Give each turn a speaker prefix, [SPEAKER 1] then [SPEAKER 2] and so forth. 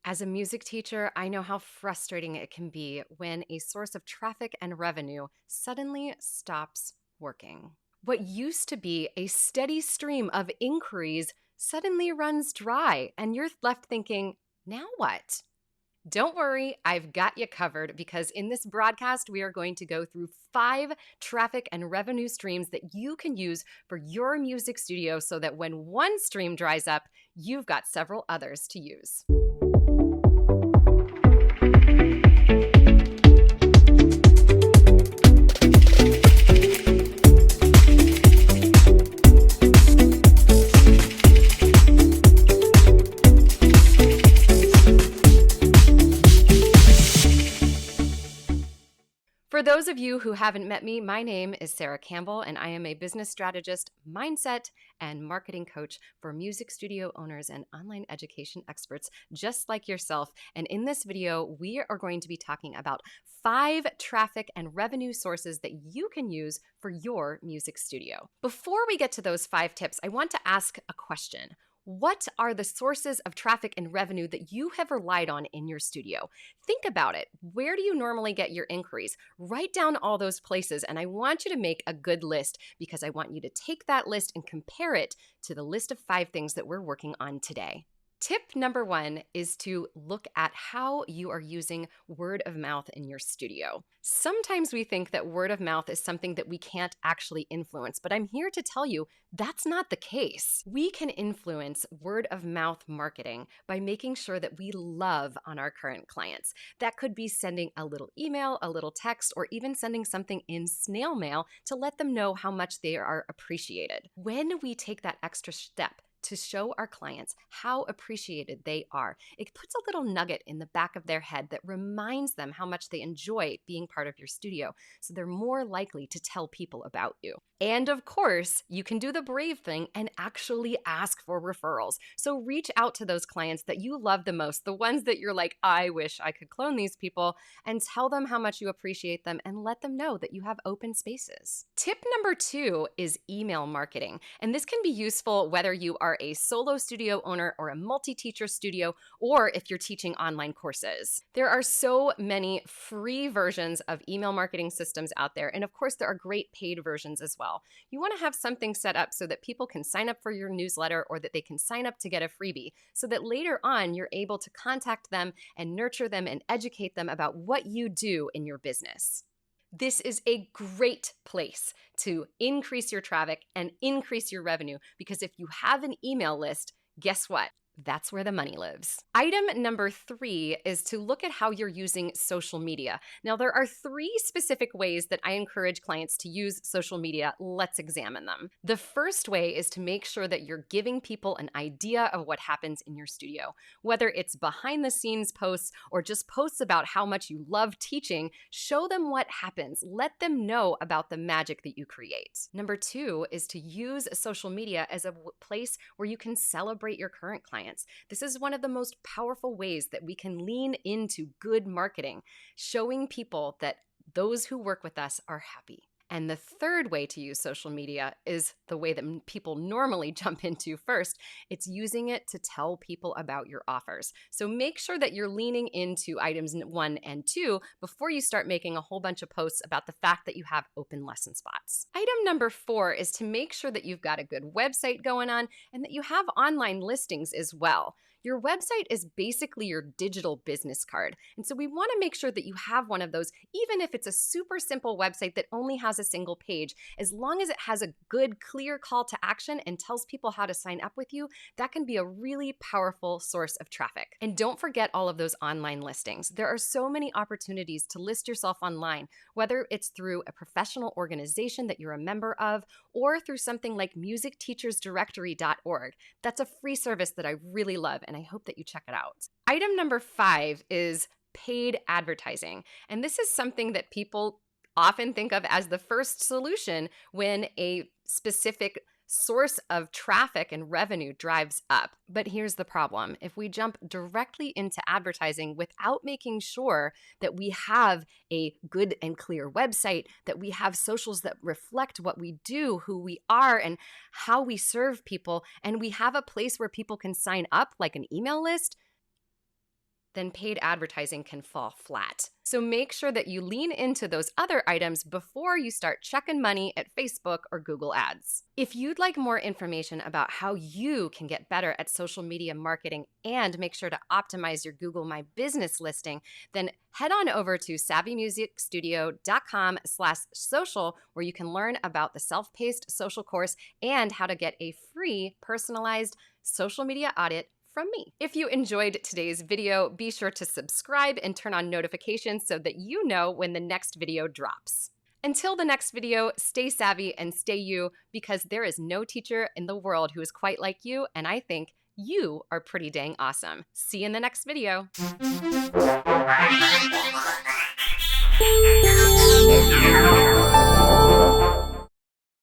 [SPEAKER 1] As a music teacher, I know how frustrating it can be when a source of traffic and revenue suddenly stops working. What used to be a steady stream of inquiries suddenly runs dry, and you're left thinking, now what? Don't worry, I've got you covered because in this broadcast, we are going to go through 5 traffic and revenue streams that you can use for your music studio so that when one stream dries up, you've got several others to use. For those of you who haven't met me, my name is Sarah Campbell, and I am a business strategist, mindset, and marketing coach for music studio owners and online education experts just like yourself. And in this video, we are going to be talking about 5 traffic and revenue sources that you can use for your music studio. Before we get to those 5 tips, I want to ask a question. What are the sources of traffic and revenue that you have relied on in your studio? Think about it. Where do you normally get your inquiries? Write down all those places, and I want you to make a good list because I want you to take that list and compare it to the list of 5 things that we're working on today. Tip number 1 is to look at how you are using word of mouth in your studio. Sometimes we think that word of mouth is something that we can't actually influence, but I'm here to tell you that's not the case. We can influence word of mouth marketing by making sure that we love on our current clients. That could be sending a little email, a little text, or even sending something in snail mail to let them know how much they are appreciated. When we take that extra step to show our clients how appreciated they are, it puts a little nugget in the back of their head that reminds them how much they enjoy being part of your studio, so they're more likely to tell people about you. And of course, you can do the brave thing and actually ask for referrals. So reach out to those clients that you love the most, the ones that you're like, I wish I could clone these people, and tell them how much you appreciate them and let them know that you have open spaces. Tip number 2 is email marketing. And this can be useful whether you are a solo studio owner or a multi-teacher studio, or if you're teaching online courses. There are so many free versions of email marketing systems out there. And of course, there are great paid versions as well. You want to have something set up so that people can sign up for your newsletter or that they can sign up to get a freebie so that later on you're able to contact them and nurture them and educate them about what you do in your business. This is a great place to increase your traffic and increase your revenue because if you have an email list, guess what? That's where the money lives. Item number 3 is to look at how you're using social media. Now, there are 3 specific ways that I encourage clients to use social media. Let's examine them. The first way is to make sure that you're giving people an idea of what happens in your studio. Whether it's behind the scenes posts or just posts about how much you love teaching, show them what happens. Let them know about the magic that you create. Number 2 is to use social media as a place where you can celebrate your current clients. This is one of the most powerful ways that we can lean into good marketing, showing people that those who work with us are happy. And the third way to use social media is the way that people normally jump into first. It's using it to tell people about your offers. So make sure that you're leaning into items 1 and 2 before you start making a whole bunch of posts about the fact that you have open lesson spots. Item number 4 is to make sure that you've got a good website going on and that you have online listings as well. Your website is basically your digital business card. And so we want to make sure that you have one of those, even if it's a super simple website that only has a single page. As long as it has a good, clear call to action and tells people how to sign up with you, that can be a really powerful source of traffic. And don't forget all of those online listings. There are so many opportunities to list yourself online, whether it's through a professional organization that you're a member of or through something like musicteachersdirectory.org. That's a free service that I really love, and I hope that you check it out. Item number 5 is paid advertising. And this is something that people often think of as the first solution when a specific source of traffic and revenue drives up. But here's the problem. If we jump directly into advertising without making sure that we have a good and clear website, that we have socials that reflect what we do, who we are, and how we serve people, and we have a place where people can sign up, like an email list, then paid advertising can fall flat. So make sure that you lean into those other items before you start chucking money at Facebook or Google Ads. If you'd like more information about how you can get better at social media marketing and make sure to optimize your Google My Business listing, then head on over to savvymusicstudio.com/social, where you can learn about the self-paced social course and how to get a free personalized social media audit from me. If you enjoyed today's video, be sure to subscribe and turn on notifications so that you know when the next video drops. Until the next video, stay savvy and stay you, because there is no teacher in the world who is quite like you, and I think you are pretty dang awesome. See you in the next video.